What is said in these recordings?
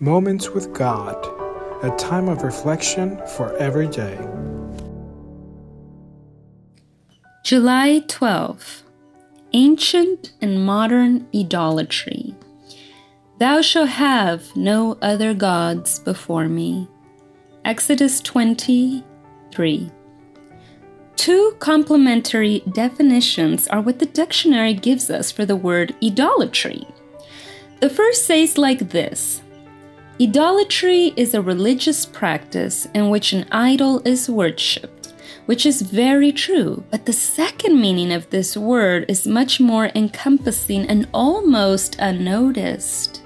Moments with God, a time of reflection for every day. July 12. Ancient and modern idolatry. Thou shalt have no other gods before me. Exodus 20:3. Two complementary definitions are what the dictionary gives us for the word idolatry. The first says like this: idolatry is a religious practice in which an idol is worshipped, which is very true, but the second meaning of this word is much more encompassing and almost unnoticed.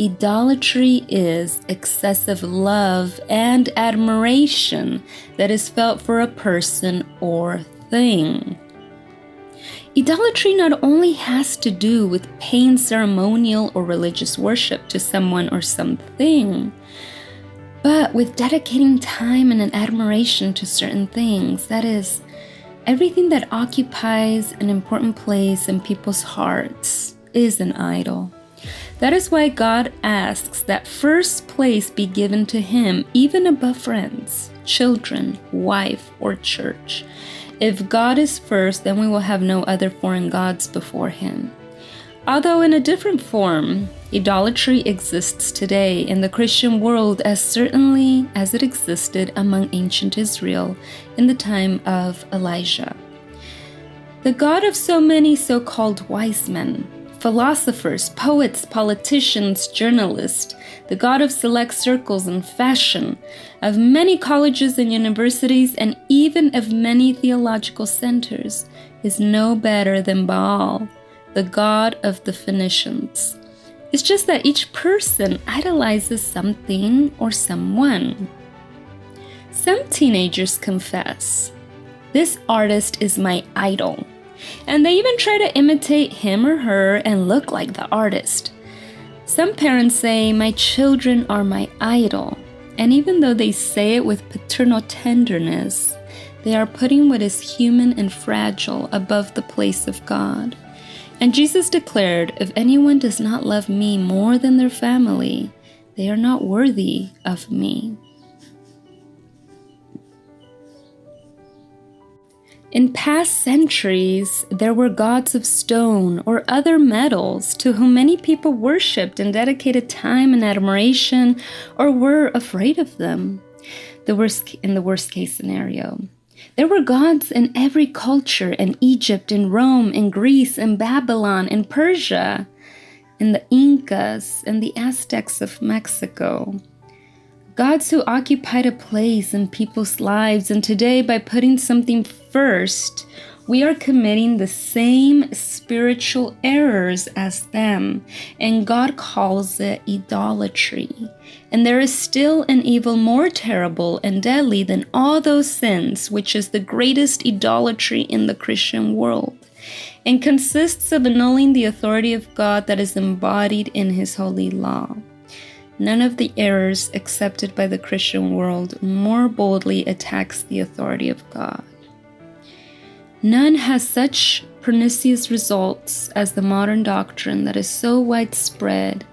Idolatry is excessive love and admiration that is felt for a person or thing. Idolatry not only has to do with paying ceremonial or religious worship to someone or something, but with dedicating time and an admiration to certain things. That is, everything that occupies an important place in people's hearts is an idol. That is why God asks that first place be given to Him, even above friends, children, wife, or church. If God is first, then we will have no other foreign gods before Him. Although in a different form, idolatry exists today in the Christian world as certainly as it existed among ancient Israel in the time of Elijah. The God of so many so-called wise men, philosophers, poets, politicians, journalists, the God of select circles and fashion, of many colleges and universities, and even of many theological centers, is no better than Baal, the god of the Phoenicians. It's just that each person idolizes something or someone. Some teenagers confess, "This artist is my idol," and they even try to imitate him or her and look like the artist. Some parents say, "My children are my idol," and even though they say it with paternal tenderness, they are putting what is human and fragile above the place of God. And Jesus declared, "If anyone does not love me more than their family, they are not worthy of me." In past centuries, there were gods of stone or other metals to whom many people worshipped and dedicated time and admiration, or were afraid of them. In the worst case scenario, there were gods in every culture: in Egypt, in Rome, in Greece, in Babylon, in Persia, in the Incas, and the Aztecs of Mexico. Gods who occupied a place in people's lives, and today, by putting something first, we are committing the same spiritual errors as them, and God calls it idolatry. And there is still an evil more terrible and deadly than all those sins, which is the greatest idolatry in the Christian world, and consists of annulling the authority of God that is embodied in His holy law. None of the errors accepted by the Christian world more boldly attacks the authority of God. None has such pernicious results as the modern doctrine that is so widespread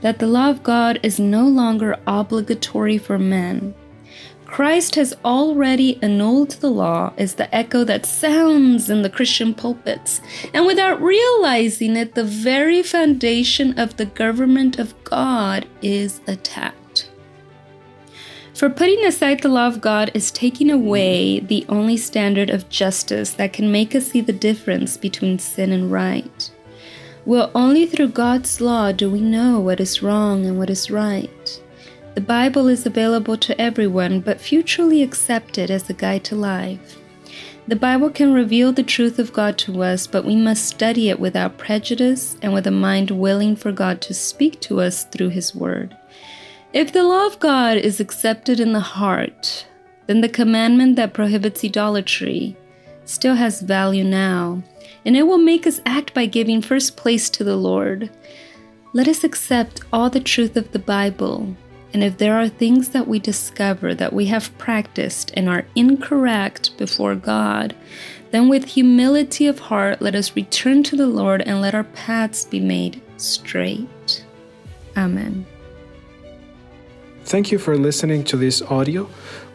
that the law of God is no longer obligatory for men. Christ has already annulled the law is the echo that sounds in the Christian pulpits, and without realizing it, the very foundation of the government of God is attacked. For putting aside the law of God is taking away the only standard of justice that can make us see the difference between sin and right. Well, only through God's law do we know what is wrong and what is right. The Bible is available to everyone, but few truly accept it as a guide to life. The Bible can reveal the truth of God to us, but we must study it without prejudice and with a mind willing for God to speak to us through His Word. If the law of God is accepted in the heart, then the commandment that prohibits idolatry still has value now, and it will make us act by giving first place to the Lord. Let us accept all the truth of the Bible. And if there are things that we discover that we have practiced and are incorrect before God, then with humility of heart, let us return to the Lord and let our paths be made straight. Amen. Thank you for listening to this audio.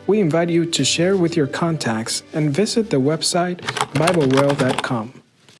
We invite you to share with your contacts and visit the website BibleWell.com.